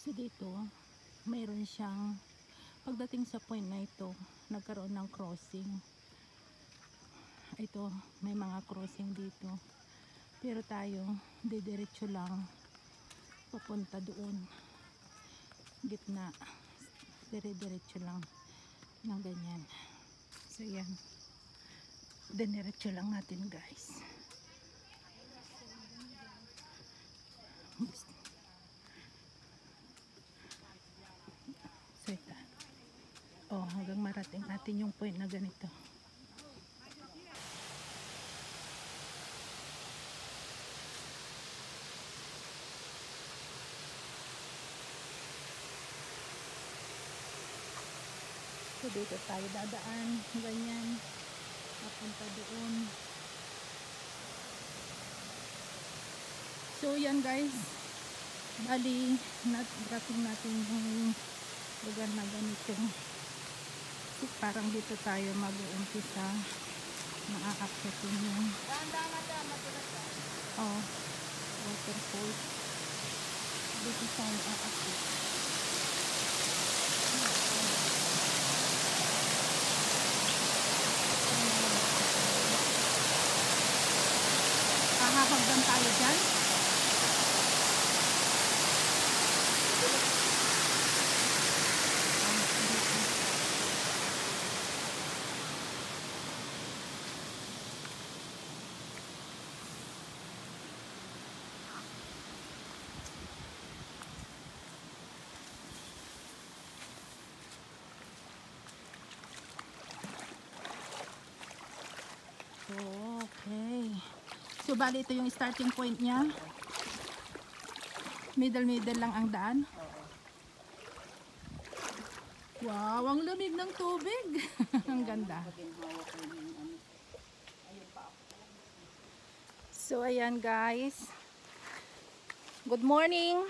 So dito, mayroon siyang, pagdating sa point na ito, nagkaroon ng crossing. Ito, may mga crossing dito. Pero tayo, didiretso lang papunta doon. Gitna. Diretso lang ng ganyan. So yan. Diretso lang natin, guys. So ito. Oh, hanggang marating natin yung point na ganito. So dito tayo dadaan, ganyan, papunta doon. So yan guys, bali, narating natin yung lugar na ganito. So, parang dito tayo mag-uumpisa na aakyatin yung waterfall. Dito tayo aakyat. Hahagdan tayo dyan. Okay. So, bali ito yung starting point niya. Middle lang ang daan. Wow, ang lamig ng tubig. Ang ganda. So, ayan guys. Good morning.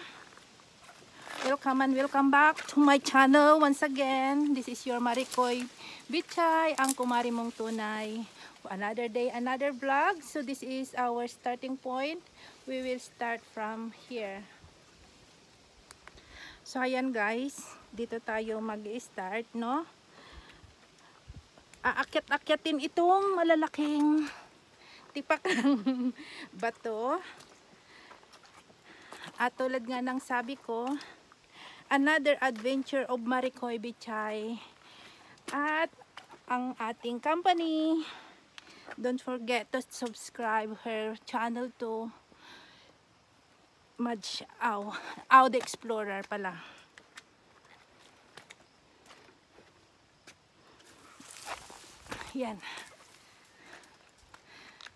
Welcome and welcome back to my channel once again. This is your Maricoy Bichay, ang kumari mong tunay. Another day, another vlog. So this is our starting point. We will start from here. So ayan guys, dito tayo mag-start, no? Aakyat-akyatin itong malalaking tipak ng bato. At tulad nga ng sabi ko, another adventure of Maricoy Bichay. At ang ating company, don't forget to subscribe her channel to Madge Au the Explorer pala. Yan.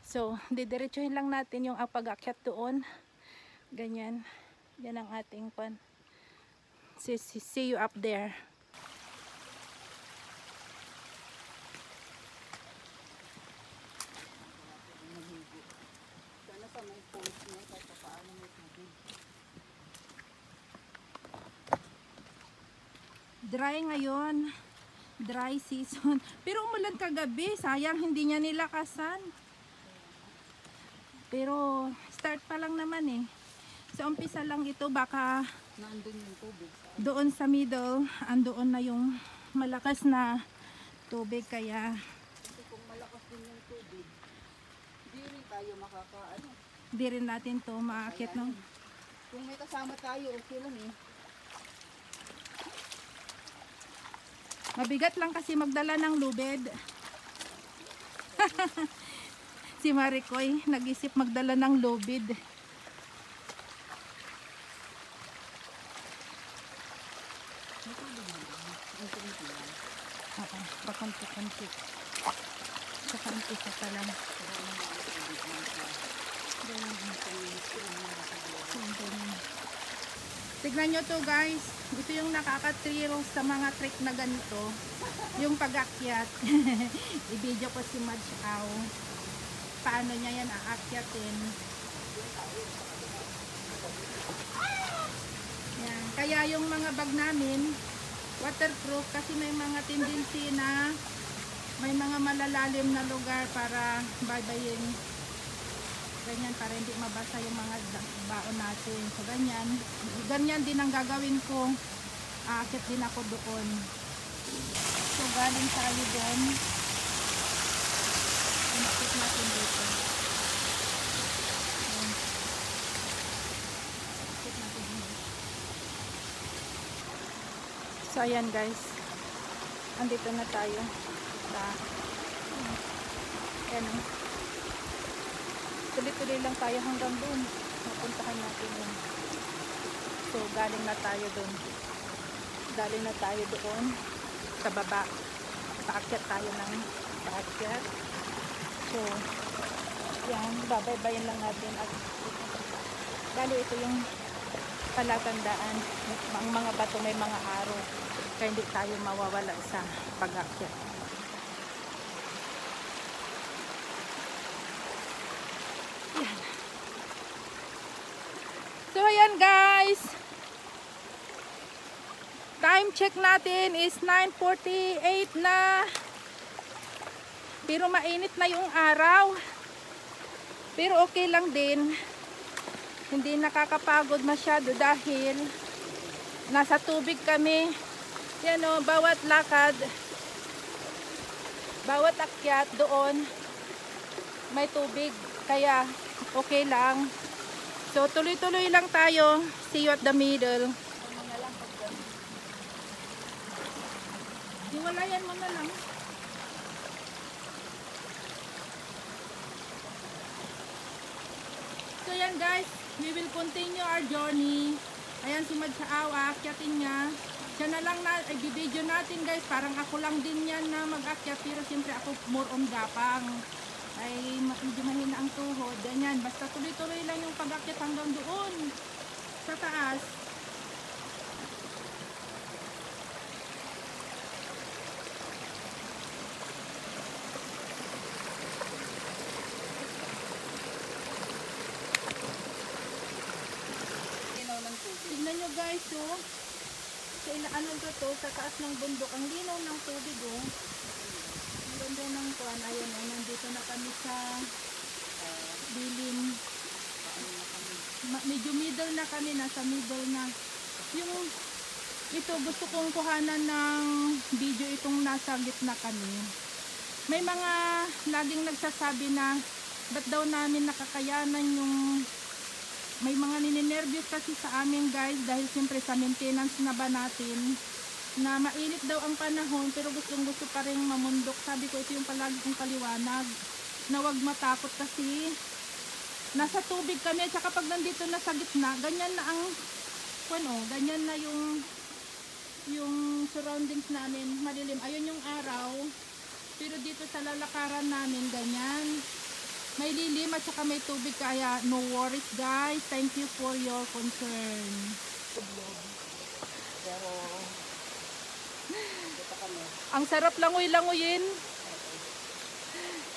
So, didiretsuhin lang natin yung pag-akyat doon. Ganyan. Yan ang ating pan. See you up there. Dry ngayon, dry season, pero umulan kagabi, sayang hindi niya nilakasan. Pero start pa lang naman eh. Sa umpisa lang ito, baka nandun yung tubig. Doon sa middle, andoon na yung malakas na tubig, kaya kasi kung malakas din yung tubig, di rin tayo makakaano. Di rin natin to maakit, no? Kung may kasama tayo, okay lang eh. Mabigat lang kasi magdala ng lubid. Si Maricoy nag-isip magdala ng lubid. Pakunti-kunti. Pakunti sa lang. Tignan nyo to guys. Ito yung nakaka-thrill sa mga trick na ganito. Yung pag-akyat. I-video ko si Madge Au. Paano niya yan aakyatin. Yan. Kaya yung mga bag namin, waterproof kasi may mga tendency na may mga malalalim na lugar para baybayin. Ganyan para hindi mabasa yung mga baon natin. So ganyan din ang gagawin ko. Aakit din ako doon. So galing tayo doon. Inakit natin dito. Ayan. Akit natin dito. So ayan guys. Andito na tayo sa ayan. Tuloy-tuloy lang tayo hanggang doon. Mapuntahan natin yun. So galing na tayo doon. Galing na tayo doon sa baba. Paakyat tayo ng paakyat. So yan, babaybayin lang natin at bali ito yung palatandaan. Ang mga bato may mga araw kaya hindi tayo mawawala sa pag-akyat. Yan. So ayan guys, time check natin is 9:48 na, pero mainit na yung araw, pero okay lang din, hindi nakakapagod masyado dahil nasa tubig kami. Yan o, bawat lakad, bawat akyat doon may tubig, kaya okay lang. So tuloy-tuloy lang tayo. See you at the middle. Iwalayan mo na lang. So yan guys, we will continue our journey. Ayan si Madsaaw, aakyatin niya. Siya na lang na i-video natin guys. Parang ako lang din yan na mag-akyat. Pero siyempre ako more on gapang. Ay medyo mahina ang tuhod. Ganyan, basta tuloy-tuloy lang yung pag-akyat hanggang doon sa taas. Tignan nyo guys, oh. Sa ano to, sa taas ng bundok, ang linaw ng tubig, oh. Ang ganda ng kuwan. Ayan, oh, nandito na kami sa dilim. Medyo middle na kami, nasa middle na. Yung ito, gusto kong kuhanan ng video itong nasa gitna kami. May mga laging nagsasabi na ba't daw namin nakakayanan yung may mga ninenervyos kasi sa amin guys, dahil siyempre sa maintenance na ba natin na mainit daw ang panahon pero gustong gusto pa rin mamundok. Sabi ko ito yung palagi kong paliwanag na wag matakot kasi nasa tubig kami, at saka pag nandito na sa gitna, ganyan na ang ganyan na yung surroundings namin, malilim. Ayun yung araw, pero dito sa lalakaran namin ganyan, may lilim at saka may tubig, kaya no worries guys. Thank you for your concern. Pero dito kami. Ang sarap langoy-langoyin.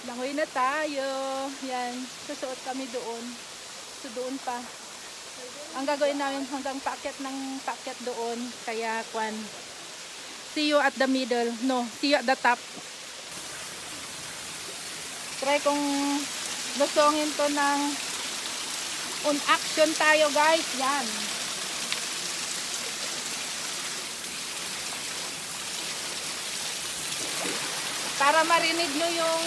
Langoy na tayo. Yan, susuot kami doon. So doon pa. Ang gagawin namin hanggang paakyat ng paakyat doon. Kaya see you at the middle. No, see you at the top. Try kong lusongin to ng on action tayo guys. Yan. Para marinig nyo yung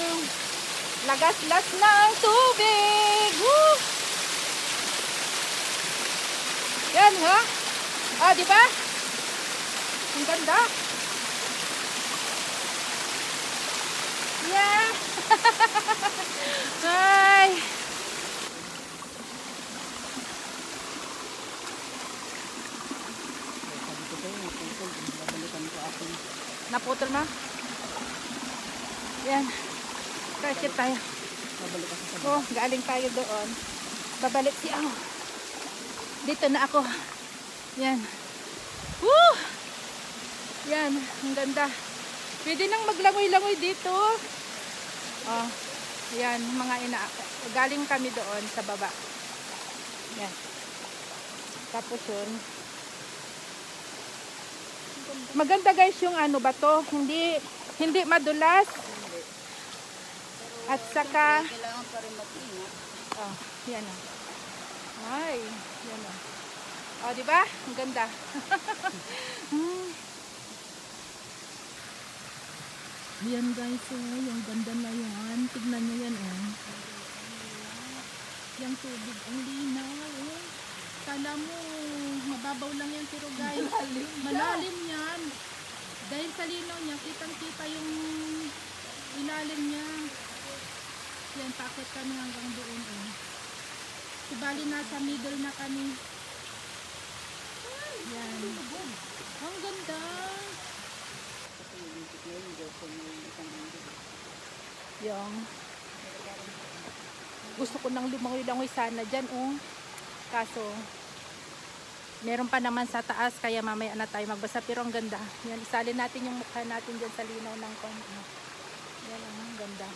lagas-las ng tubig. Woo! Yan ha. Ah, di ba? Ang ganda. Yeah. Hi. Naputol na? Yan. Kasi tayo. Oh, galing tayo doon. Babalik si ako. Dito na ako. Yan. Woo! Yan, ang ganda. Pwede nang maglangoy-langoy dito. Oh, yan, mga galing kami doon sa baba. Yan. Tapos yun. Maganda guys yung ano ba to? Hindi madulas. At saka kailangan pa rin mag-ingat. Oh, yan o. Ay, yan o. Oh, di ba? Ang ganda. Yan guys, oh, yung ganda na yan. Tignan nyo yan, oh. Yung tubig, ang linaw, oh. Kala mo, mababaw lang yan, pero guys, malalim yan. Dahil sa linaw niya, kitang-kita yung ilalim niya. Yan, paakit kami hanggang doon, oh. Subali nasa middle na kami. Yan. Ang ganda. Yung gusto ko nang lumangoy-langoy sana dyan, oh. Kaso meron pa naman sa taas, kaya mamaya na tayo magbasa, pero ang ganda. Yan, isalin natin yung mukha natin dyan sa linaw ng konti. Yan, ang ganda.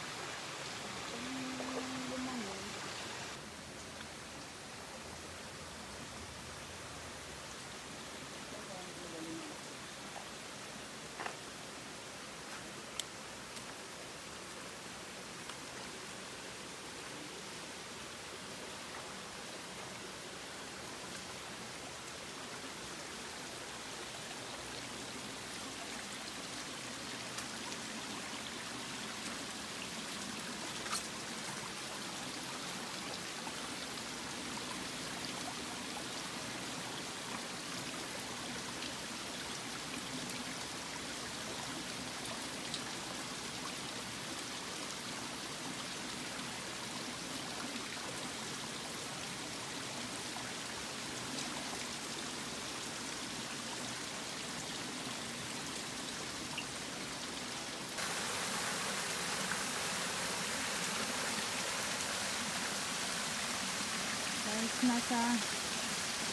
Nasa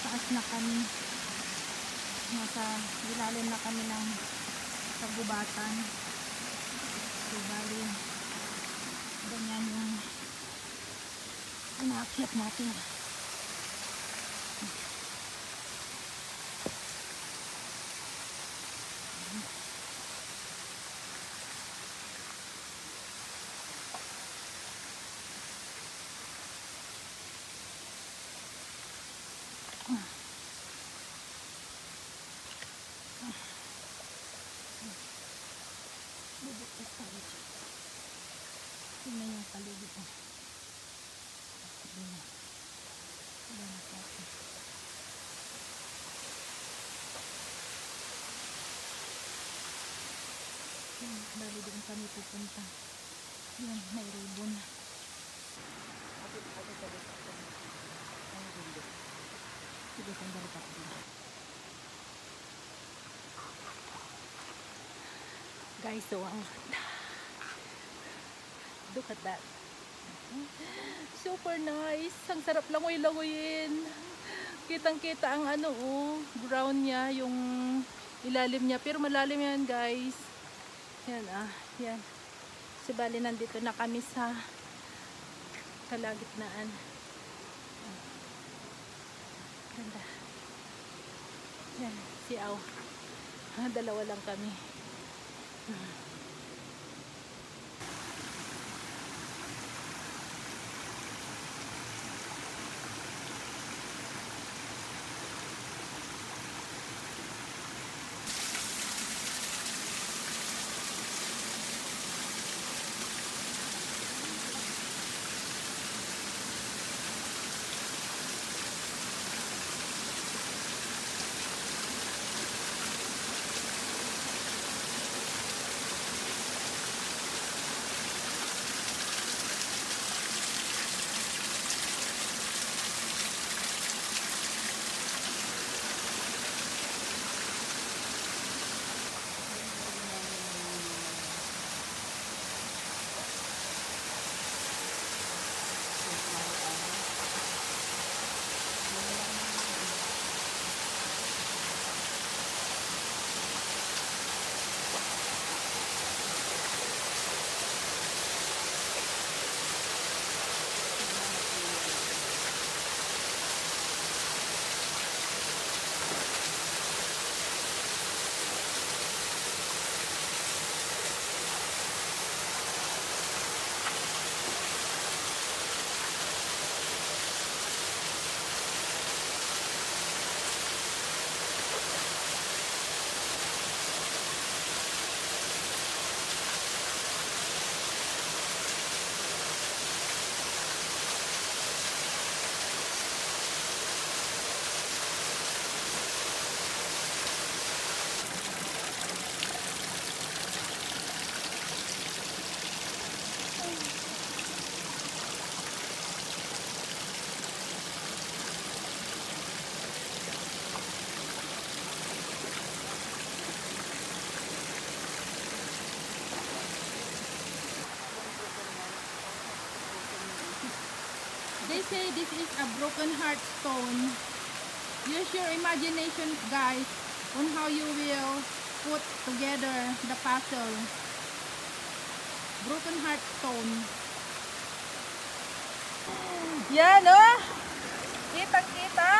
taas na kami, nasa ilalim na kami ng kagubatan. So bali ganyan yung inaakyat natin. Bubuktas tayo dyan. Tingnan yung paligid mo. Diba na natin. Bali doon kami pupunta. Yan, may ribbon. Sige, sandali pa ko dito. Guys, so ang look at that. Super nice. Ang sarap langoy-langoyin. Kitang-kita ang ano, oh, ground niya, yung ilalim niya. Pero malalim yan, guys. Yan, yan. So, bali, nandito na kami sa kalagitnaan. Ganda. Yan, siaw. Dalawa lang kami. They say this is a broken heart stone. Use your imagination, guys, on how you will put together the puzzle. Broken heart stone. Yan, oh! Kitang-kita.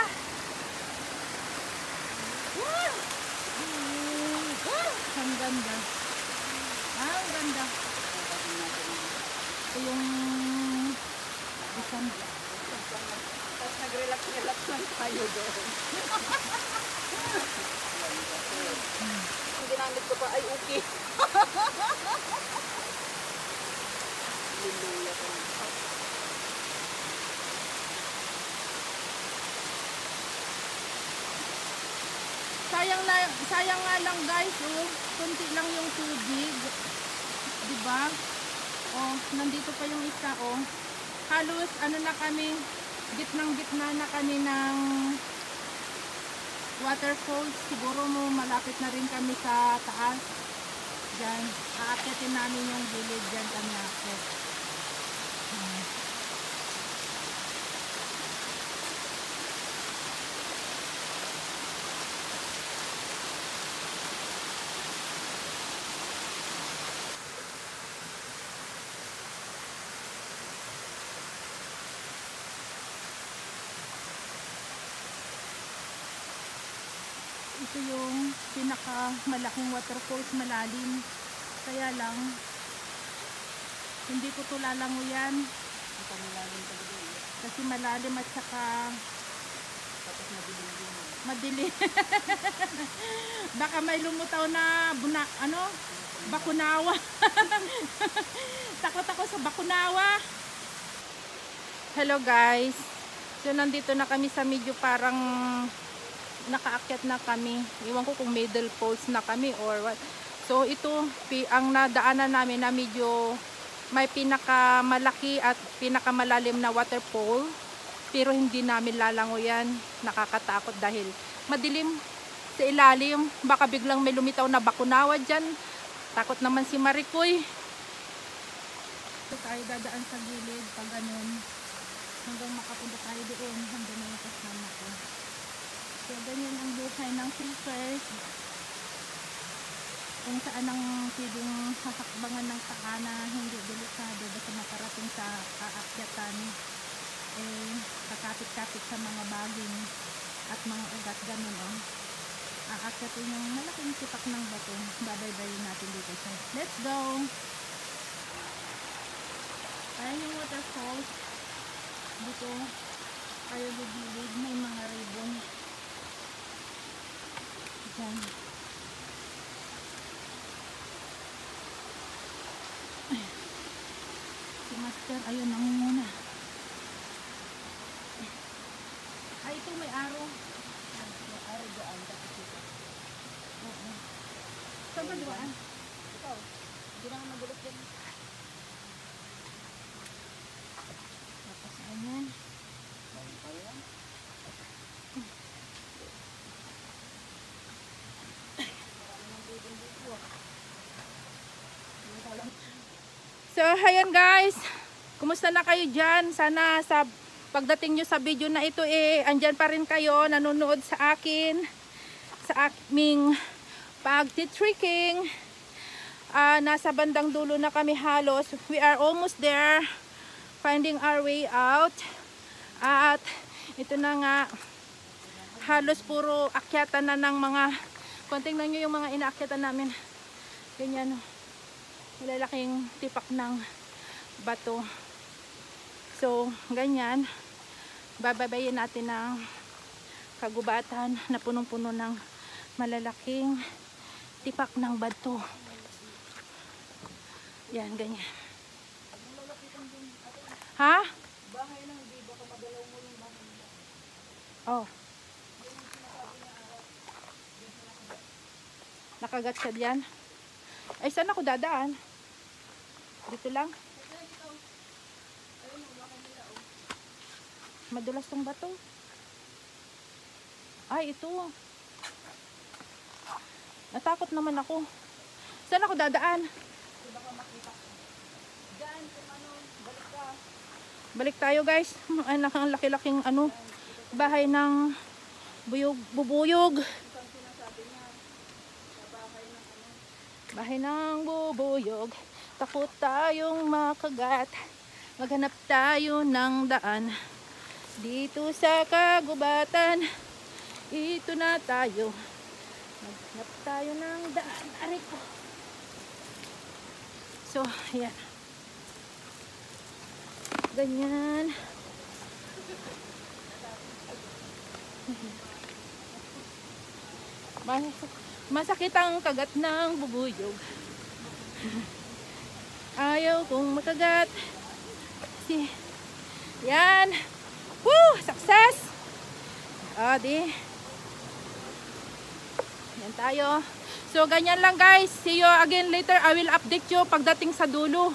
Wow! Ang ganda. Ang ganda. Ito yung isang... Tapos nag-relax-relax lang tayo doon. Ang ginamit ko pa ay okay. Liluya ko. Sayang nga lang guys, oh, kunti lang yung tubig. 'Di ba? Oh, nandito pa yung isa, oh. Halos ano na kami, gitnang-gitna na kami ng waterfalls. Siguro mo malapit na rin kami sa taas. Diyan, aakyatin namin yung gilid diyan kami aakyat. Ito yung pinakamalaking waterfalls, malalim. Kaya lang, hindi ko ito lalanguyan. Kasi malalim at saka madilim. Baka may lumutaw na bakunawa. Takot ako sa bakunawa. Hello guys. So nandito na kami sa medyo parang nakaakyat na kami. Iwan ko kung middle falls na kami or what. So ito ang nadaanan namin na medyo may pinakamalaki at pinakamalalim na waterfall. Pero hindi namin lalangoyan. Nakakatakot dahil madilim sa ilalim. Baka biglang may lumitaw na bakunawa dyan. Takot naman si Maricoy. So, tayo dadaan sa gilid pag ganun. Hanggang makapunta tayo doon. Hanggang na yung kasama ko. So, ganyan ang buhay ng freakers. Kung saan ang pwedeng sasakbangan ng paa na hindi delikado basta makarating sa aakyatan, eh, kakapit-kapit sa mga baging at mga ugat, ganun, oh. Aakyatin yung malaking sipak ng bato. Babaybayin natin dito siya. Let's go! Ayan yung waterfalls. Dito, tayo gilid. May mga ribbon. Diyan. Si Master, ayun, namumuna. Ay, ito may araw. May araw daan. Saan ba doon? Ikaw, hindi na magulat din. Tapos, ayan. So, ayan guys. Kumusta na kayo dyan? Sana sa pagdating nyo sa video na ito, andyan pa rin kayo, nanonood sa akin, sa aming pag-trekking. Nasa bandang dulo na kami halos. We are almost there, finding our way out. At ito na nga, halos puro akyatan na ng mga, kung tingnan nyo yung mga inaakyatan namin, ganyan, malalaking tipak ng bato. So, ganyan, bababayin natin ng kagubatan na punong-puno ng malalaking tipak ng bato. Yan, ganyan. Ha? Bahay ng di baka magalaw mo yung bahay nila. Oh. Nakagat siya diyan. Ay, saan ako dadaan? Dito lang. Madulas tong bato. Ay, ito. Natakot naman ako. Saan ako dadaan? Baka makita ko. Diyan, kung ano, balik ka. Balik tayo guys. Ang laki-laking ano, bahay ng bubuyog. Bahay ng bubuyog. Takot tayong makagat. Maghanap tayo ng daan. Dito sa kagubatan. Ito na tayo. Maghanap tayo ng daan. Aray ko. So, ayan. Ganyan. Masakit ang kagat ng bubuyog. Ayaw kong makagat. Yan. Woo! Success! Di. Yan tayo. So, ganyan lang guys. See you again later. I will update you pagdating sa dulo.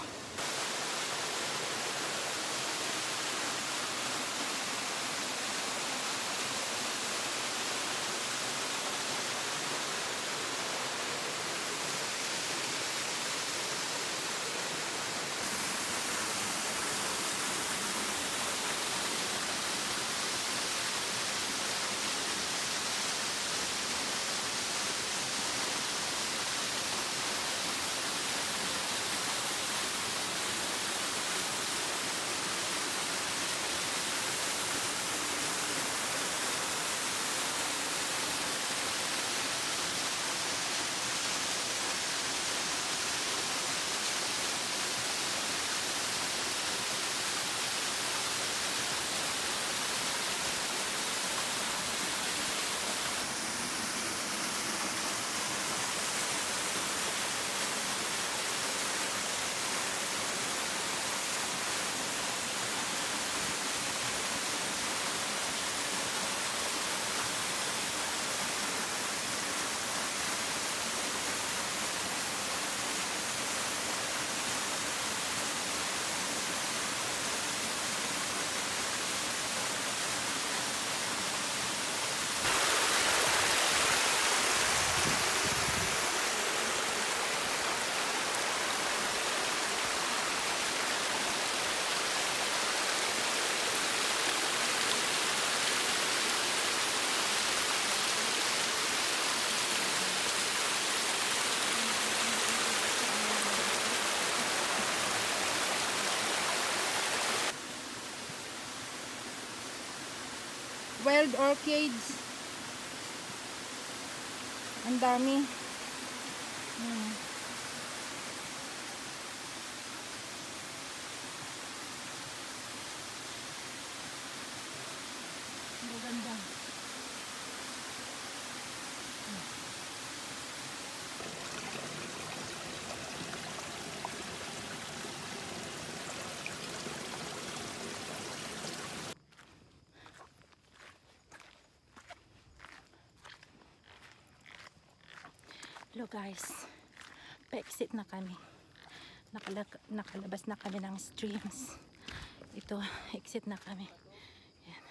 Wild orchids. Ang dami. Ang ganda. Hello guys, pa-exit na kami. Nakalabas na kami ng streams. Ito, exit na kami. Ayan.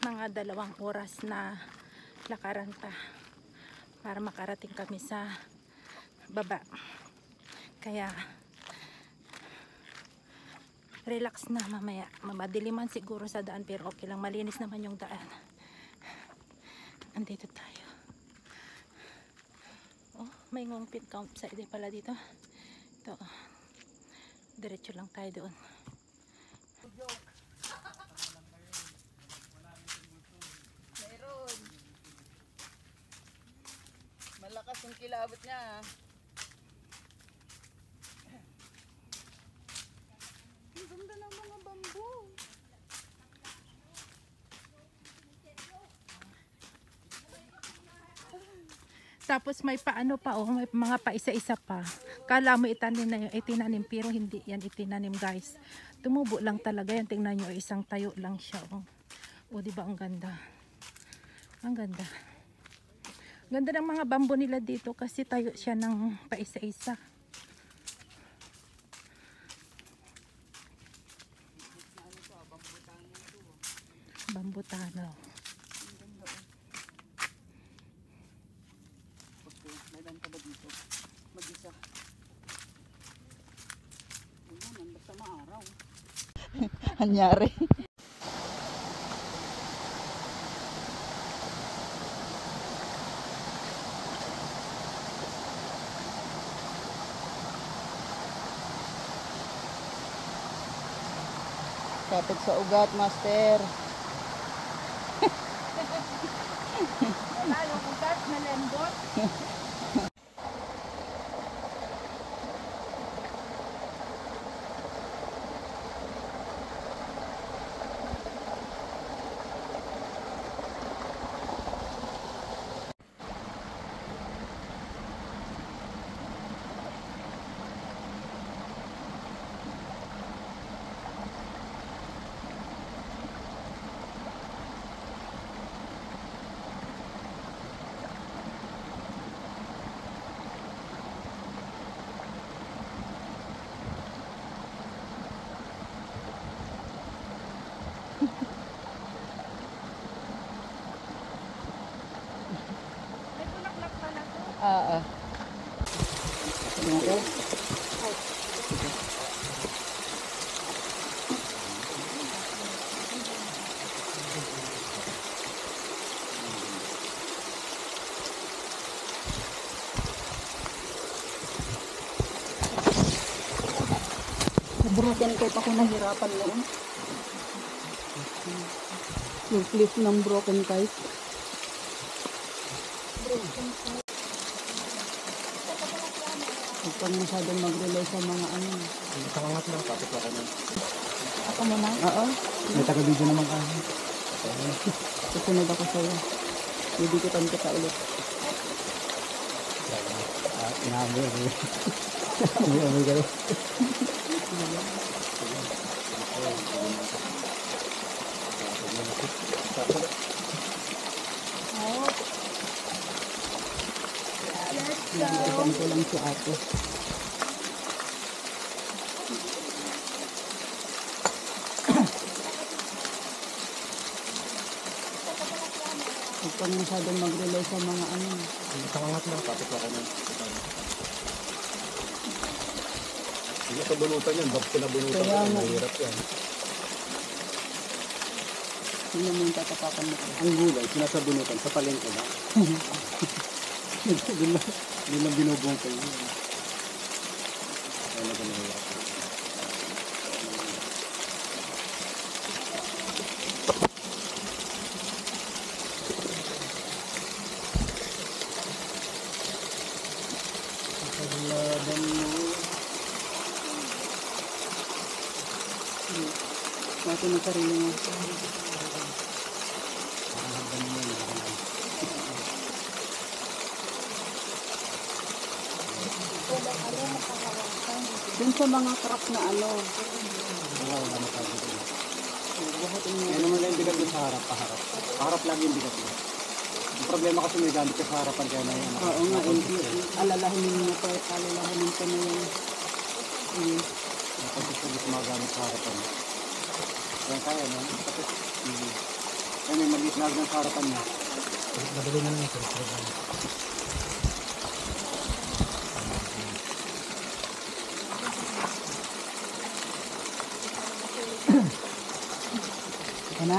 Mga 2 oras na lakaran pa para makarating kami sa baba. Kaya relax na mamaya. Madiliman siguro sa daan pero okay lang, malinis naman yung daan. Andito tayo. Oh, may ngongpit campsite din pala dito. Ito. Diretso lang tayo doon. Meron. Malakas yung kilabot niya. Ang ganda ng mga bamboo. Tapos may paano pa, oh, may mga paisa-isa pa. Kala mo itinanim pero hindi yan itinanim guys. Tumubo lang talaga yan. Tingnan nyo, isang tayo lang siya. Oh. O, di ba ang ganda? Ang ganda. Ganda ng mga bamboo nila dito kasi tayo siya ng paisa-isa. Bambutano. Okay, may lang ka ba dito? Mag-isa. Ano, basta maaraw. Anyari. Kapit sa ugat, master. Wala yung ugat na lembot. May bulaklak pala to. Okay. Broken tape ako nahirapan noon. Yung clip ng broken kite. Huwag kang masyadong mag-rely sa mga ano. Nakangat na, tapos na kayo. Ako muna? Oo. May taga-video naman kami. Susunod ako sa'yo. Bibigitan kita ulit. Inaamay ako. Amoy ka rin. Bibigitan ko lang si ate. Huwag kang masyadong mag-rely sa mga ano. Nakangat na, tapos na kayo. Hindi sa bunutan yan, bakit pinabunutan Kaya ko? nga. Mahirap yan. Hindi mo yung tatapakan mo. Ang gulay, sinasabunutan sa palengke na. Hindi lang binubungkay yun. Kaya na mahirap. Paglaban mo. Natin ang sarili mo. Dun sa mga truck na ano. Kaya naman lang yung bigat doon sa harap, paharap. Paharap lagi yung bigat doon. Ang problema kasi may gamit ka sa harapan kaya na yun. Oo nga, alalahanin mo pa, alalahanin pa na yan. Kapag gusto mo mga gamit sa harapan. Kaya kaya no? Tapos, kaya may maliit na agad sa harapan niya. Madali na lang ito. Ano?